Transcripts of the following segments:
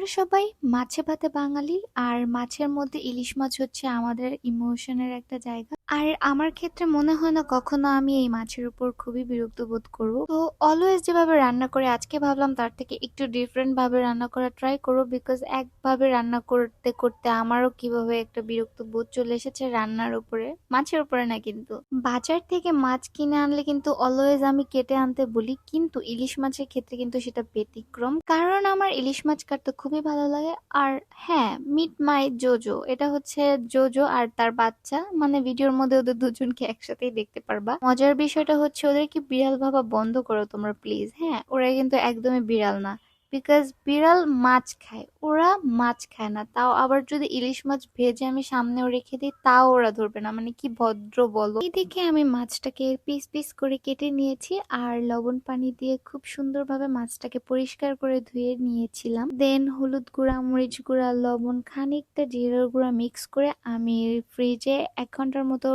আমরা সবাই মাছে ভাতে বাঙালি। আর মাছের মধ্যে ইলিশ মাছ হচ্ছে আমাদের ইমোশনের একটা জায়গা। আর আমার ক্ষেত্রে মনে হয় না কখনো আমি এই মাছের উপর খুবই বিরক্ত বোধ করব। তো অলওয়েজ যেভাবে রান্না করে আজকে ভাবলাম তার থেকে একটু ডিফারেন্ট ভাবে রান্না করা ট্রাই করবো, বিকজ একভাবে রান্না করতে করতে আমারও কিভাবে একটা বিরক্ত বোধ চলে এসেছে রান্নার উপরে, মাছের উপরে না। কিন্তু বাজার থেকে মাছ কিনে আনলে কিন্তু অলওয়েজ আমি কেটে আনতে বলি, কিন্তু ইলিশ মাছের ক্ষেত্রে কিন্তু সেটা ব্যতিক্রম, কারণ আমার ইলিশ মাছ কাটতে খুবই ভালো লাগে। আর হ্যাঁ, মিট মাই জোজো, এটা হচ্ছে জোজো আর তার বাচ্চা, মানে ভিডিওর মধ্যে ওদের দুজনকে একসাথেই দেখতে পারবা। মজার বিষয়টা হচ্ছে ওদেরকে বিড়াল ভাবা বন্ধ করো তোমরা প্লিজ। হ্যাঁ, ওরা কিন্তু একদমই বিড়াল না, বিকজ বিড়াল মাছ খায়, ওরা মাছ খায় না। তাও আবার যদি ইলিশ মাছ ভেজে আমি সামনেও রেখে দিই তাও ওরা ধরবে না, মানে কি ভদ্র বলো। এদিকে আমি মাছটাকে পিস পিস করে কেটে নিয়েছি আর লবণ পানি দিয়ে খুব সুন্দরভাবে মাছটাকে পরিষ্কার করে ধুয়ে নিয়েছিলাম। দেন হলুদ গুঁড়া, মরিচ গুঁড়া, লবণ, খানিকটা জিরার গুঁড়া মিক্স করে আমি ফ্রিজে 1 ঘন্টার মতো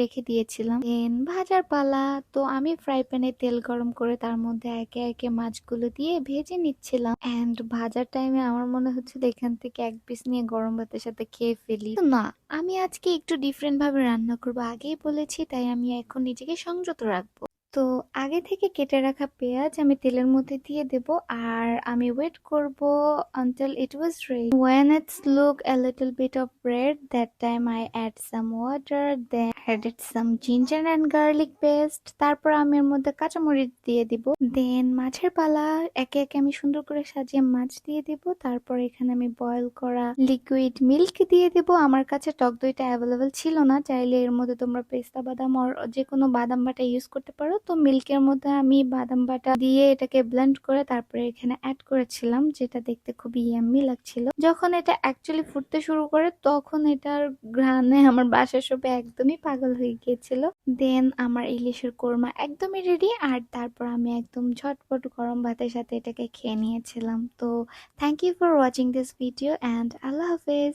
রেখে দিয়েছিলাম। দেন ভাজার পালা। তো আমি ফ্রাই প্যানে তেল গরম করে তার মধ্যে একে একে মাছগুলো দিয়ে ভেজে নিচ্ছিলাম। এন্ড ভাজার টাইমে আমার মনে হচ্ছিল এখান থেকে এক পিস নিয়ে গরম ভাতের সাথে খেয়ে ফেলি। তো না, আমি আজকে একটু ডিফারেন্ট ভাবে রান্না করবো, আগেই বলেছি, তাই আমি এখন নিজেকে সংযত রাখবো। তো আগে থেকে কেটে রাখা পেঁয়াজ আমি তেলের মধ্যে দিয়ে দেব আর আমি ওয়েট করব until it was ready. When it's look a little bit of red, that time I add some water, then added some ginger and garlic paste. তারপর আমি এর মধ্যে কাঁচামরিচ দিয়ে দিব। দেন মাছের পালা, একে একে আমি সুন্দর করে সাজিয়ে মাছ দিয়ে দিব। তারপর এখানে আমি বয়েল করা লিকুইড মিল্ক দিয়ে দিব। আমার কাছে টক দইটা অ্যাভেলেবেল ছিল না, চাইলে এর মধ্যে তোমরা পেস্তা বাদাম আর যে কোনো বাদাম বাটা ইউজ করতে পারো। তো মিল্কের মধ্যে আমি বাদাম বাটা দিয়ে এটাকে ব্লেন্ড করে তারপরে এখানে অ্যাড করেছিলাম, যেটা দেখতে খুবই ইয়াম্মি লাগছিল। যখন এটা অ্যাকচুয়ালি ফুটতে শুরু করে তখন এটার ঘ্রাণে আমার বাসার সবাই একদমই পাগল হয়ে গিয়েছিল। দেন আমার ইলিশের কোরমা একদমই রেডি, আর তারপর আমি একদম ঝটপট গরম ভাতের সাথে এটাকে খেয়ে নিয়েছিলাম। তো thank you for watching this video and আল্লাহ হাফেজ।